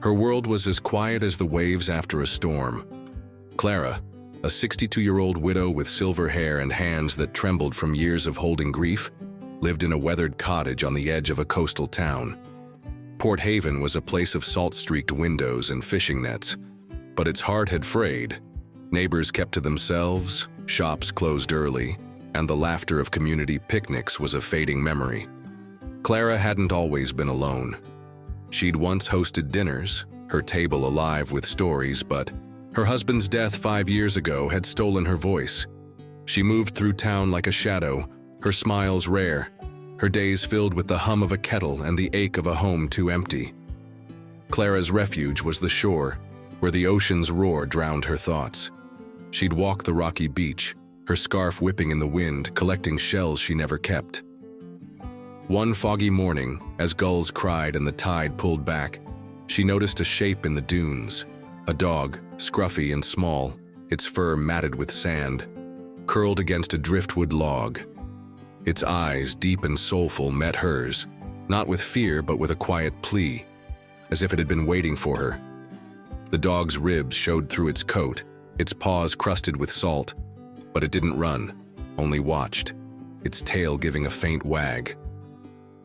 Her world was as quiet as the waves after a storm. Clara, a 62-year-old widow with silver hair and hands that trembled from years of holding grief, lived in a weathered cottage on the edge of a coastal town. Port Haven was a place of salt-streaked windows and fishing nets, but its heart had frayed. Neighbors kept to themselves, shops closed early, and the laughter of community picnics was a fading memory. Clara hadn't always been alone. She'd once hosted dinners, her table alive with stories, but her husband's death 5 years ago had stolen her voice. She moved through town like a shadow, her smiles rare, her days filled with the hum of a kettle and the ache of a home too empty. Clara's refuge was the shore, where the ocean's roar drowned her thoughts. She'd walk the rocky beach, her scarf whipping in the wind, collecting shells she never kept. One foggy morning, as gulls cried and the tide pulled back, she noticed a shape in the dunes. A dog, scruffy and small, its fur matted with sand, curled against a driftwood log. Its eyes, deep and soulful, met hers, not with fear but with a quiet plea, as if it had been waiting for her. The dog's ribs showed through its coat, its paws crusted with salt, but it didn't run, only watched, its tail giving a faint wag.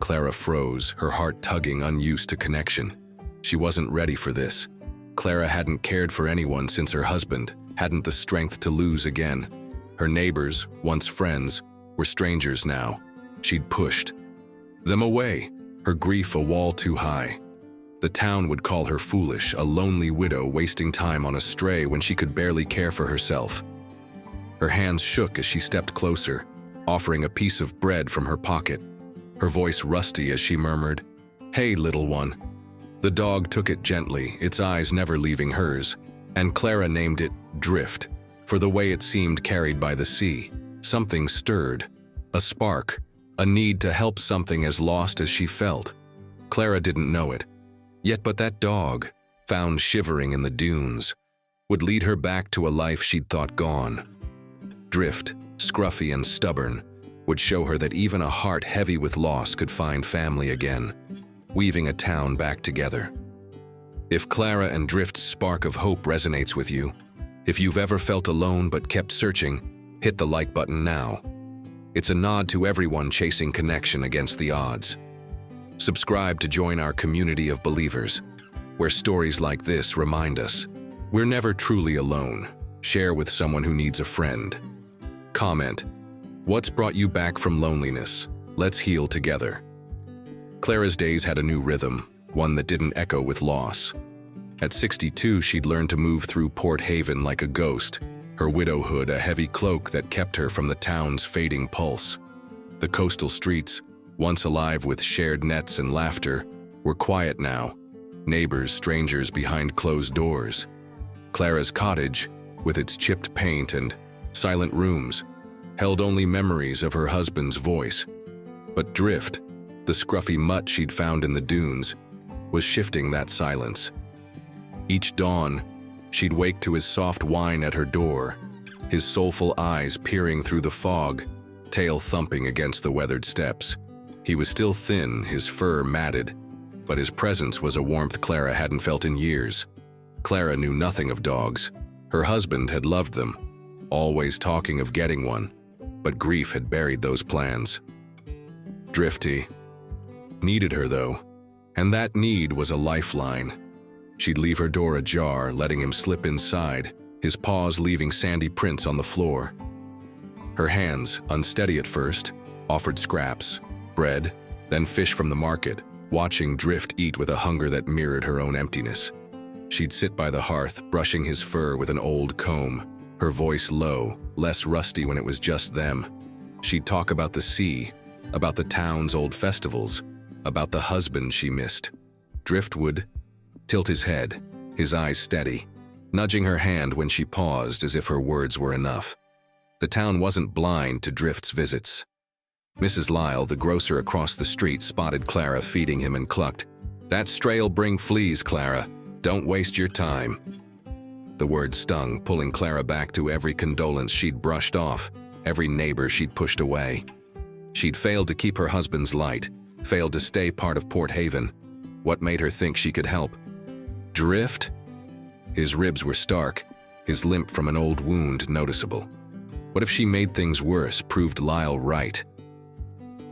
Clara froze, her heart tugging, unused to connection. She wasn't ready for this. Clara hadn't cared for anyone since her husband, hadn't the strength to lose again. Her neighbors, once friends, were strangers now. She'd pushed them away, her grief a wall too high. The town would call her foolish, a lonely widow wasting time on a stray when she could barely care for herself. Her hands shook as she stepped closer, offering a piece of bread from her pocket, her voice rusty as she murmured, "Hey, little one." The dog took it gently, its eyes never leaving hers, and Clara named it Drift, for the way it seemed carried by the sea. Something stirred, a spark, a need to help something as lost as she felt. Clara didn't know it. Yet but that dog, found shivering in the dunes, would lead her back to a life she'd thought gone. Drift, scruffy and stubborn, would show her that even a heart heavy with loss could find family again, weaving a town back together. If Clara and Drift's spark of hope resonates with you, if you've ever felt alone but kept searching, hit the like button now. It's a nod to everyone chasing connection against the odds. Subscribe to join our community of believers, where stories like this remind us we're never truly alone. Share with someone who needs a friend. Comment, what's brought you back from loneliness? Let's heal together. Clara's days had a new rhythm, one that didn't echo with loss. At 62, she'd learned to move through Port Haven like a ghost, her widowhood a heavy cloak that kept her from the town's fading pulse. The coastal streets, once alive with shared nets and laughter, were quiet now, neighbors, strangers behind closed doors. Clara's cottage, with its chipped paint and silent rooms, held only memories of her husband's voice. But Drift, the scruffy mutt she'd found in the dunes, was shifting that silence. Each dawn, she'd wake to his soft whine at her door, his soulful eyes peering through the fog, tail thumping against the weathered steps. He was still thin, his fur matted, but his presence was a warmth Clara hadn't felt in years. Clara knew nothing of dogs. Her husband had loved them, always talking of getting one, but grief had buried those plans. Drifty needed her, though, and that need was a lifeline. She'd leave her door ajar, letting him slip inside, his paws leaving sandy prints on the floor. Her hands, unsteady at first, offered scraps, bread, then fish from the market, watching Drift eat with a hunger that mirrored her own emptiness. She'd sit by the hearth, brushing his fur with an old comb, her voice low, less rusty when it was just them. She'd talk about the sea, about the town's old festivals, about the husband she missed. Drift would tilt his head, his eyes steady, nudging her hand when she paused as if her words were enough. The town wasn't blind to Drift's visits. Mrs. Lyle, the grocer across the street, spotted Clara feeding him and clucked, "That stray'll bring fleas, Clara. Don't waste your time." The word stung, pulling Clara back to every condolence she'd brushed off, every neighbor she'd pushed away. She'd failed to keep her husband's light, failed to stay part of Port Haven. What made her think she could help? Drift? His ribs were stark, his limp from an old wound noticeable. What if she made things worse, proved Lyle right?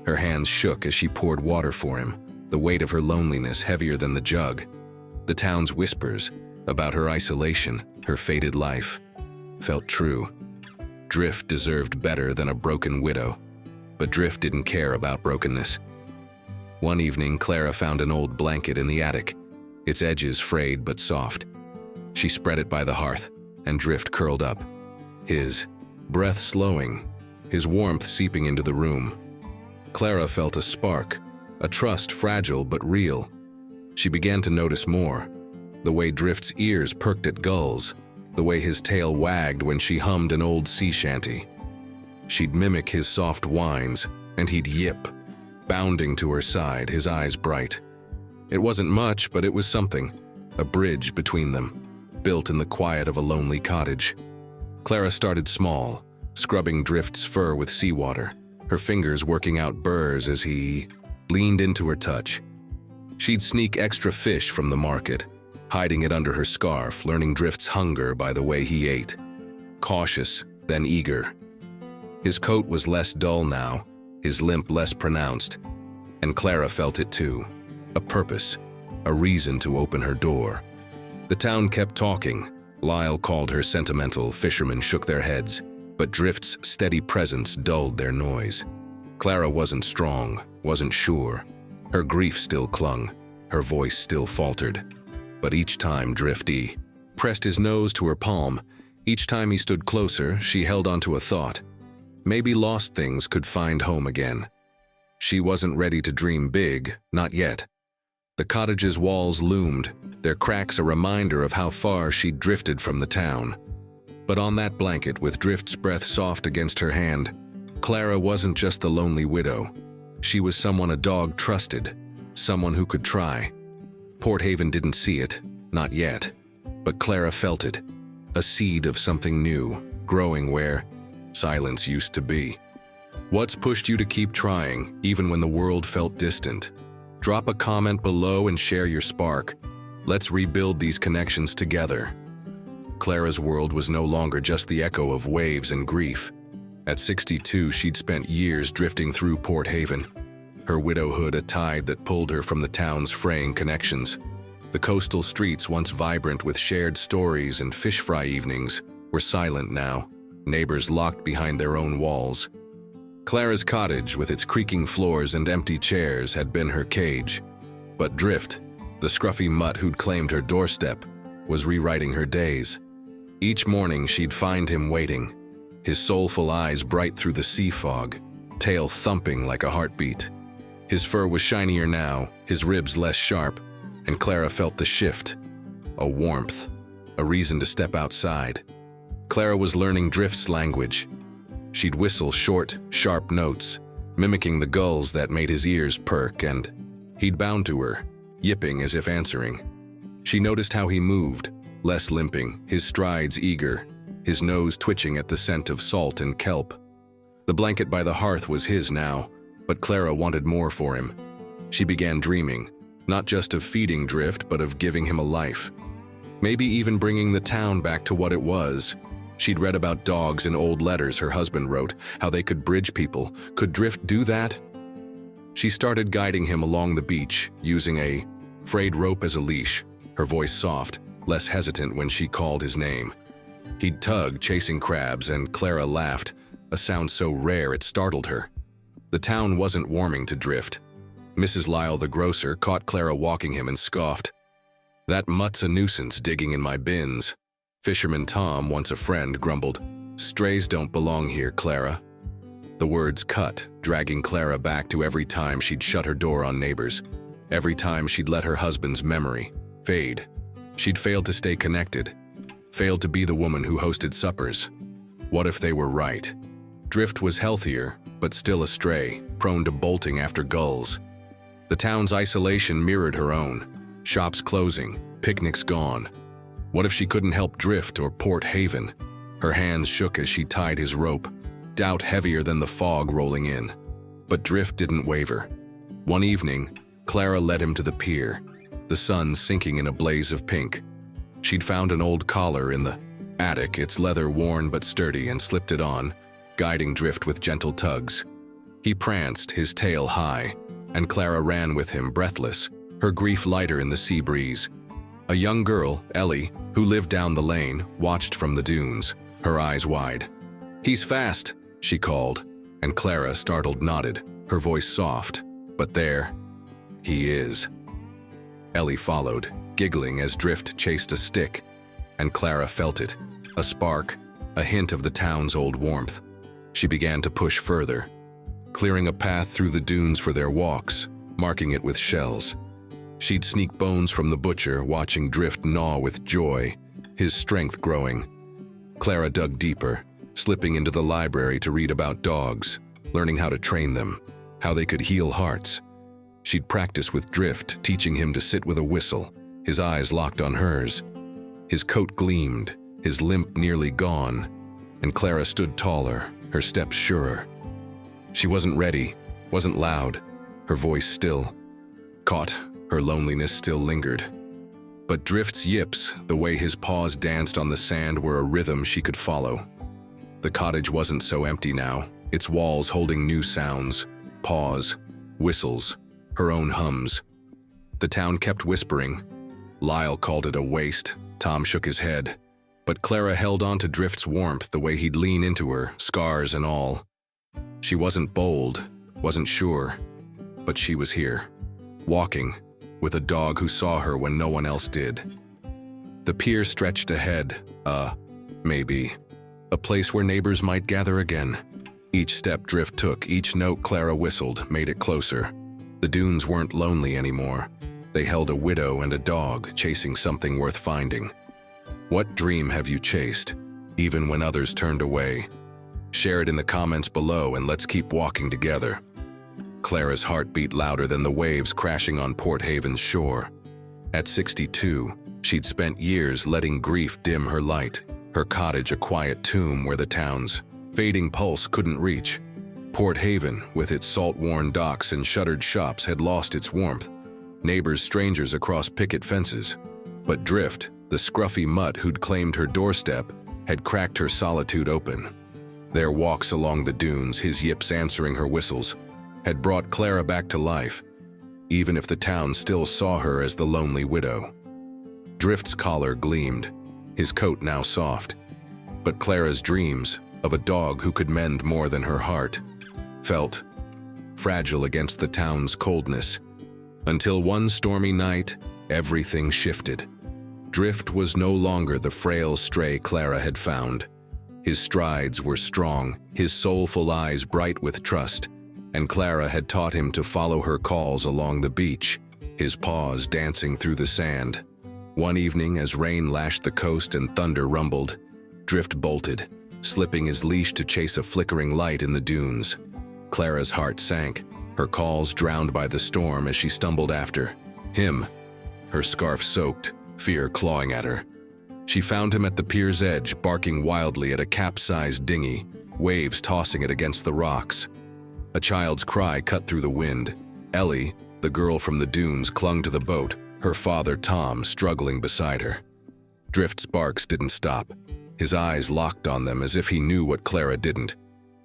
Her hands shook as she poured water for him, the weight of her loneliness heavier than the jug. The town's whispers about her isolation, her fated life, felt true. Drift deserved better than a broken widow, but Drift didn't care about brokenness. One evening, Clara found an old blanket in the attic, its edges frayed but soft. She spread it by the hearth, and Drift curled up, his breath slowing, his warmth seeping into the room. Clara felt a spark, a trust fragile but real. She began to notice more, the way Drift's ears perked at gulls, the way his tail wagged when she hummed an old sea shanty. She'd mimic his soft whines, and he'd yip, bounding to her side, his eyes bright. It wasn't much, but it was something, a bridge between them, built in the quiet of a lonely cottage. Clara started small, scrubbing Drift's fur with seawater, her fingers working out burrs as he leaned into her touch. She'd sneak extra fish from the market, hiding it under her scarf, learning Drift's hunger by the way he ate. Cautious, then eager. His coat was less dull now, his limp less pronounced, and Clara felt it too. A purpose, a reason to open her door. The town kept talking. Lyle called her sentimental, fishermen shook their heads, but Drift's steady presence dulled their noise. Clara wasn't strong, wasn't sure. Her grief still clung, her voice still faltered. But each time Drifty pressed his nose to her palm, each time he stood closer, she held onto a thought. Maybe lost things could find home again. She wasn't ready to dream big, not yet. The cottage's walls loomed, their cracks a reminder of how far she'd drifted from the town. But on that blanket, with Drift's breath soft against her hand, Clara wasn't just the lonely widow. She was someone a dog trusted, someone who could try. Port Haven didn't see it, not yet, but Clara felt it, a seed of something new, growing where silence used to be. What's pushed you to keep trying, even when the world felt distant? Drop a comment below and share your spark. Let's rebuild these connections together. Clara's world was no longer just the echo of waves and grief. At 62, she'd spent years drifting through Port Haven, her widowhood a tide that pulled her from the town's fraying connections. The coastal streets, once vibrant with shared stories and fish fry evenings, were silent now, neighbors locked behind their own walls. Clara's cottage, with its creaking floors and empty chairs, had been her cage. But Drift, the scruffy mutt who'd claimed her doorstep, was rewriting her days. Each morning she'd find him waiting, his soulful eyes bright through the sea fog, tail thumping like a heartbeat. His fur was shinier now, his ribs less sharp, and Clara felt the shift. A warmth, a reason to step outside. Clara was learning Drift's language. She'd whistle short, sharp notes, mimicking the gulls that made his ears perk, and he'd bound to her, yipping as if answering. She noticed how he moved, less limping, his strides eager, his nose twitching at the scent of salt and kelp. The blanket by the hearth was his now, but Clara wanted more for him. She began dreaming, not just of feeding Drift, but of giving him a life. Maybe even bringing the town back to what it was. She'd read about dogs in old letters her husband wrote, how they could bridge people. Could Drift do that? She started guiding him along the beach, using a frayed rope as a leash, her voice soft, less hesitant when she called his name. He'd tug, chasing crabs, and Clara laughed, a sound so rare it startled her. The town wasn't warming to Drift. Mrs. Lyle, the grocer, caught Clara walking him and scoffed. "That mutt's a nuisance digging in my bins." Fisherman Tom, once a friend, grumbled, "Strays don't belong here, Clara." The words cut, dragging Clara back to every time she'd shut her door on neighbors, every time she'd let her husband's memory fade. She'd failed to stay connected, failed to be the woman who hosted suppers. What if they were right? Drift was healthier, but still a stray, prone to bolting after gulls. The town's isolation mirrored her own, shops closing, picnics gone. What if she couldn't help Drift or Port Haven? Her hands shook as she tied his rope, doubt heavier than the fog rolling in. But Drift didn't waver. One evening, Clara led him to the pier. the sun sinking in a blaze of pink. She'd found an old collar in the attic, its leather worn but sturdy, and slipped it on, guiding Drift with gentle tugs. He pranced, his tail high, and Clara ran with him, breathless, her grief lighter in the sea breeze. A young girl, Ellie, who lived down the lane, watched from the dunes, her eyes wide. "He's fast," she called, and Clara, startled, nodded, her voice soft. "But there he is." Ellie followed, giggling as Drift chased a stick, and Clara felt it, a spark, a hint of the town's old warmth. She began to push further, clearing a path through the dunes for their walks, marking it with shells. She'd sneak bones from the butcher, watching Drift gnaw with joy, his strength growing. Clara dug deeper, slipping into the library to read about dogs, learning how to train them, how they could heal hearts. She'd practice with Drift, teaching him to sit with a whistle, his eyes locked on hers. His coat gleamed, his limp nearly gone, and Clara stood taller, her steps surer. She wasn't ready, wasn't loud, her voice still. Caught, her loneliness still lingered. But Drift's yips, the way his paws danced on the sand, were a rhythm she could follow. The cottage wasn't so empty now, its walls holding new sounds, paws, whistles, her own hums. The town kept whispering. Lyle called it a waste, Tom shook his head. But Clara held on to Drift's warmth, the way he'd lean into her, scars and all. She wasn't bold, wasn't sure, but she was here, walking, with a dog who saw her when no one else did. The pier stretched ahead, maybe, a place where neighbors might gather again. Each step Drift took, each note Clara whistled, made it closer. The dunes weren't lonely anymore. They held a widow and a dog chasing something worth finding. What dream have you chased, even when others turned away? Share it in the comments below, and let's keep walking together. Clara's heart beat louder than the waves crashing on Port Haven's shore. At 62, she'd spent years letting grief dim her light, her cottage a quiet tomb where the town's fading pulse couldn't reach. Port Haven, with its salt-worn docks and shuttered shops, had lost its warmth. Neighbors, strangers across picket fences. But Drift, the scruffy mutt who'd claimed her doorstep, had cracked her solitude open. Their walks along the dunes, his yips answering her whistles, had brought Clara back to life, even if the town still saw her as the lonely widow. Drift's collar gleamed, his coat now soft, but Clara's dreams, of a dog who could mend more than her heart, felt fragile against the town's coldness. Until one stormy night, everything shifted. Drift was no longer the frail stray Clara had found. His strides were strong, his soulful eyes bright with trust, and Clara had taught him to follow her calls along the beach, his paws dancing through the sand. One evening, as rain lashed the coast and thunder rumbled, Drift bolted, slipping his leash to chase a flickering light in the dunes. Clara's heart sank, her calls drowned by the storm as she stumbled after him, her scarf soaked, fear clawing at her. She found him at the pier's edge, barking wildly at a capsized dinghy, waves tossing it against the rocks. A child's cry cut through the wind. Ellie, the girl from the dunes, clung to the boat, her father Tom struggling beside her. Drift's barks didn't stop, his eyes locked on them as if he knew what Clara didn't.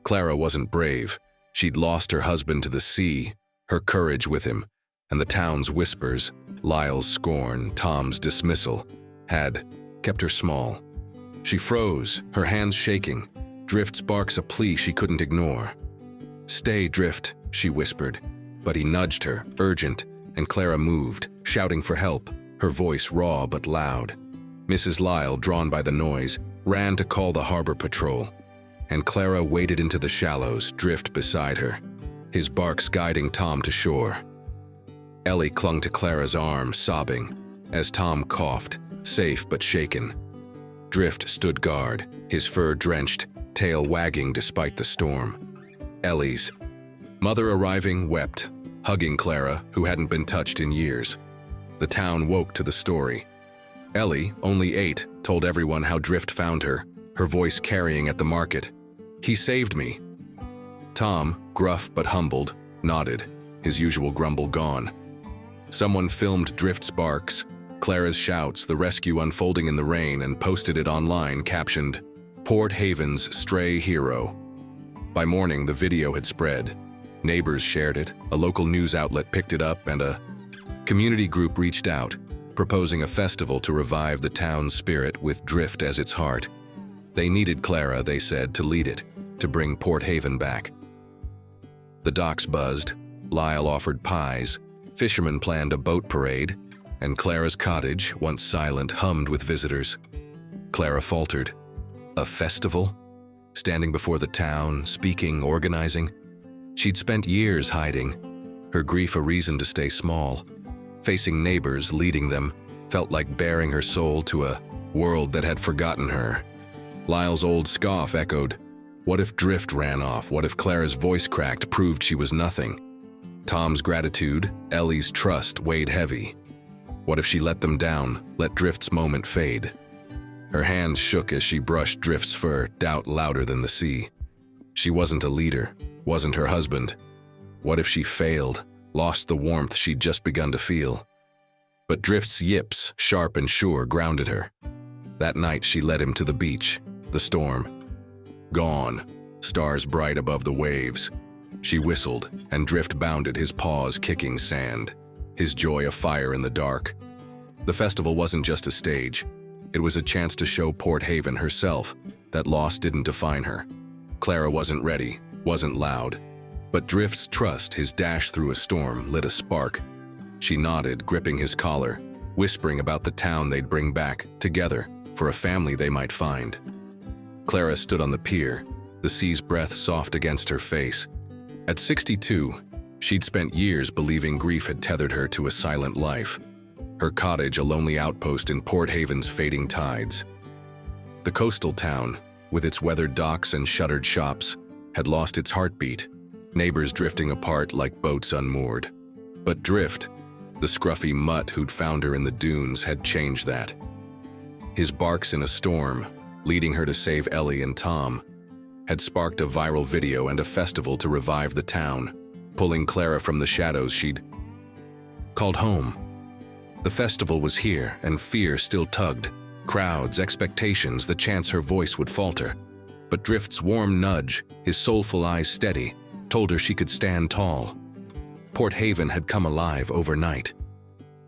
Clara wasn't brave. She'd lost her husband to the sea, her courage with him, and the town's whispers, Lyle's scorn, Tom's dismissal, had kept her small. She froze, her hands shaking, Drift's barks a plea she couldn't ignore. "Stay, Drift," she whispered, but he nudged her, urgent, and Clara moved, shouting for help, her voice raw but loud. Mrs. Lyle, drawn by the noise, ran to call the harbor patrol, and Clara waded into the shallows, Drift beside her, his barks guiding Tom to shore. Ellie clung to Clara's arm, sobbing, as Tom coughed, safe but shaken. Drift stood guard, his fur drenched, tail wagging despite the storm. Ellie's mother, arriving, wept, hugging Clara, who hadn't been touched in years. The town woke to the story. Ellie, only 8, told everyone how Drift found her, her voice carrying at the market. "He saved me." Tom, gruff but humbled, nodded, his usual grumble gone. Someone filmed Drift's barks, Clara's shouts, the rescue unfolding in the rain, and posted it online, captioned, "Port Haven's Stray Hero." By morning, the video had spread. Neighbors shared it, a local news outlet picked it up, and a community group reached out, proposing a festival to revive the town's spirit with Drift as its heart. They needed Clara, they said, to lead it, to bring Port Haven back. The docks buzzed, Lyle offered pies, fishermen planned a boat parade, and Clara's cottage, once silent, hummed with visitors. Clara faltered. A festival? Standing before the town, speaking, organizing? She'd spent years hiding, her grief a reason to stay small. Facing neighbors, leading them, felt like baring her soul to a world that had forgotten her. Lyle's old scoff echoed, what if Drift ran off? What if Clara's voice cracked, proved she was nothing? Tom's gratitude, Ellie's trust weighed heavy. What if she let them down, let Drift's moment fade? Her hands shook as she brushed Drift's fur, doubt louder than the sea. She wasn't a leader, wasn't her husband. What if she failed, lost the warmth she'd just begun to feel? But Drift's yips, sharp and sure, grounded her. That night she led him to the beach, the storm. Gone, stars bright above the waves. She whistled, and Drift bounded, his paws kicking sand, his joy afire in the dark. The festival wasn't just a stage. It was a chance to show Port Haven herself that loss didn't define her. Clara wasn't ready, wasn't loud. But Drift's trust, his dash through a storm, lit a spark. She nodded, gripping his collar, whispering about the town they'd bring back, together, for a family they might find. Clara stood on the pier, the sea's breath soft against her face. At 62, she'd spent years believing grief had tethered her to a silent life. Her cottage a lonely outpost in Port Haven's fading tides. The coastal town, with its weathered docks and shuttered shops, had lost its heartbeat, neighbors drifting apart like boats unmoored. But Drift, the scruffy mutt who'd found her in the dunes, had changed that. His barks in a storm, leading her to save Ellie and Tom, had sparked a viral video and a festival to revive the town, pulling Clara from the shadows she'd called home. The festival was here, and fear still tugged. Crowds, expectations, the chance her voice would falter. But Drift's warm nudge, his soulful eyes steady, told her she could stand tall. Port Haven had come alive overnight.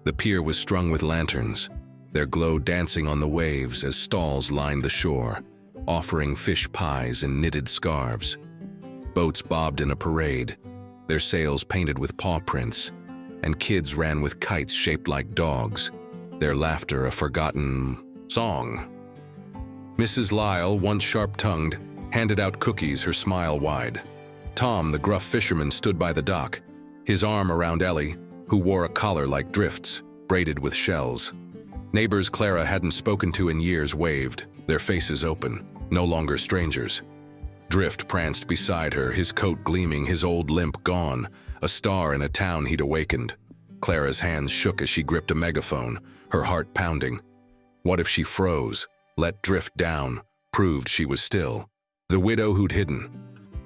The pier was strung with lanterns, their glow dancing on the waves as stalls lined the shore, offering fish pies and knitted scarves. Boats bobbed in a parade, their sails painted with paw prints, and kids ran with kites shaped like dogs, their laughter a forgotten song. Mrs. Lyle, once sharp-tongued, handed out cookies, her smile wide. Tom, the gruff fisherman, stood by the dock, his arm around Ellie, who wore a collar like Drift's, braided with shells. Neighbors Clara hadn't spoken to in years waved, their faces open, no longer strangers. Drift pranced beside her, his coat gleaming, his old limp gone, a star in a town he'd awakened. Clara's hands shook as she gripped a megaphone, her heart pounding. What if she froze, let Drift down, proved she was still? The widow who'd hidden.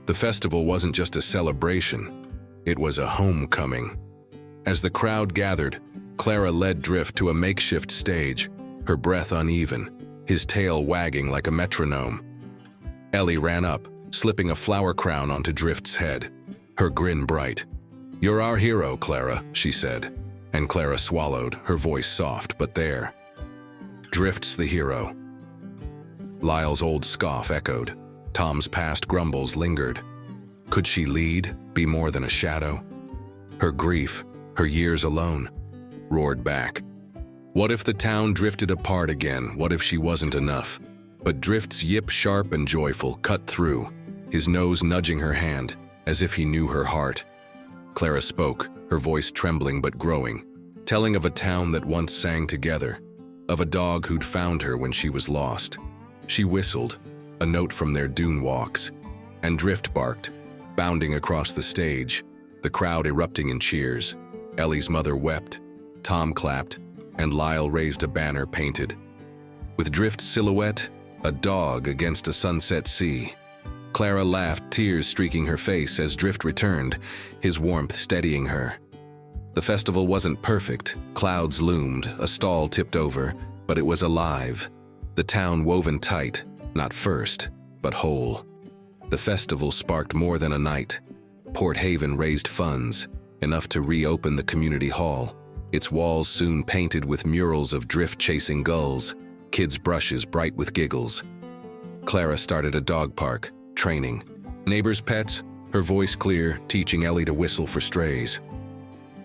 The festival wasn't just a celebration, it was a homecoming. As the crowd gathered, Clara led Drift to a makeshift stage, her breath uneven, his tail wagging like a metronome. Ellie ran up, slipping a flower crown onto Drift's head, her grin bright. "You're our hero, Clara," she said, and Clara swallowed, her voice soft but there. Drift's the hero. Lyle's old scoff echoed. Tom's past grumbles lingered. Could she lead, be more than a shadow? Her grief, her years alone, roared back. What if the town drifted apart again? What if she wasn't enough? But Drift's yip, sharp and joyful, cut through, his nose nudging her hand, as if he knew her heart. Clara spoke, her voice trembling but growing, telling of a town that once sang together, of a dog who'd found her when she was lost. She whistled, a note from their dune walks, and Drift barked, bounding across the stage, the crowd erupting in cheers. Ellie's mother wept, Tom clapped, and Lyle raised a banner painted. With Drift's silhouette, a dog against a sunset sea. Clara laughed, tears streaking her face as Drift returned, his warmth steadying her. The festival wasn't perfect. Clouds loomed, a stall tipped over, but it was alive. The town woven tight, not first, but whole. The festival sparked more than a night. Port Haven raised funds, enough to reopen the community hall. Its walls soon painted with murals of drift-chasing gulls, kids' brushes bright with giggles. Clara started a dog park, training. Neighbors' pets, her voice clear, teaching Ellie to whistle for strays.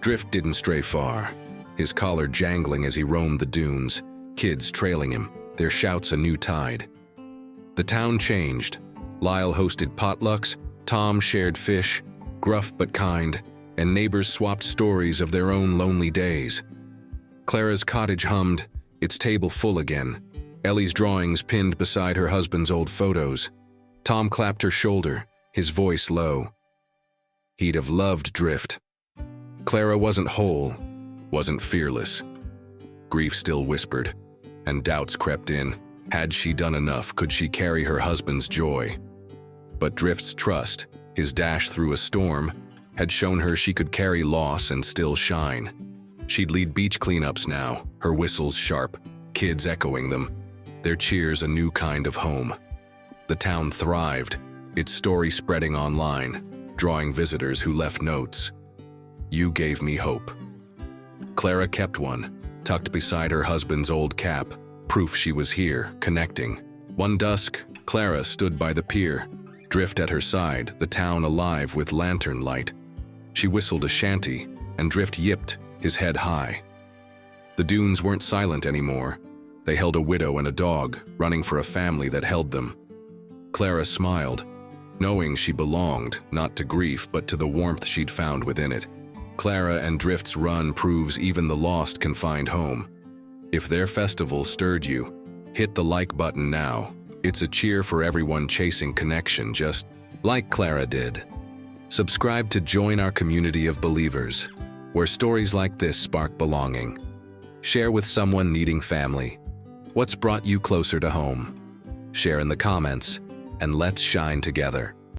Drift didn't stray far, his collar jangling as he roamed the dunes, kids trailing him, their shouts a new tide. The town changed. Lyle hosted potlucks, Tom shared fish, gruff but kind, and neighbors swapped stories of their own lonely days. Clara's cottage hummed, its table full again, Ellie's drawings pinned beside her husband's old photos. Tom clapped her shoulder, his voice low. He'd have loved Drift. Clara wasn't whole, wasn't fearless. Grief still whispered, and doubts crept in. Had she done enough? Could she carry her husband's joy? But Drift's trust, his dash through a storm, had shown her she could carry loss and still shine. She'd lead beach cleanups now, her whistles sharp, kids echoing them, their cheers a new kind of home. The town thrived, its story spreading online, drawing visitors who left notes. You gave me hope. Clara kept one, tucked beside her husband's old cap, proof she was here, connecting. One dusk, Clara stood by the pier, Drift at her side, the town alive with lantern light. She whistled a shanty, and Drift yipped, his head high. The dunes weren't silent anymore. They held a widow and a dog, running for a family that held them. Clara smiled, knowing she belonged, not to grief, but to the warmth she'd found within it. Clara and Drift's run proves even the lost can find home. If their festival stirred you, hit the like button now. It's a cheer for everyone chasing connection, just like Clara did. Subscribe to join our community of believers, where stories like this spark belonging. Share with someone needing family. What's brought you closer to home? Share in the comments, and let's shine together.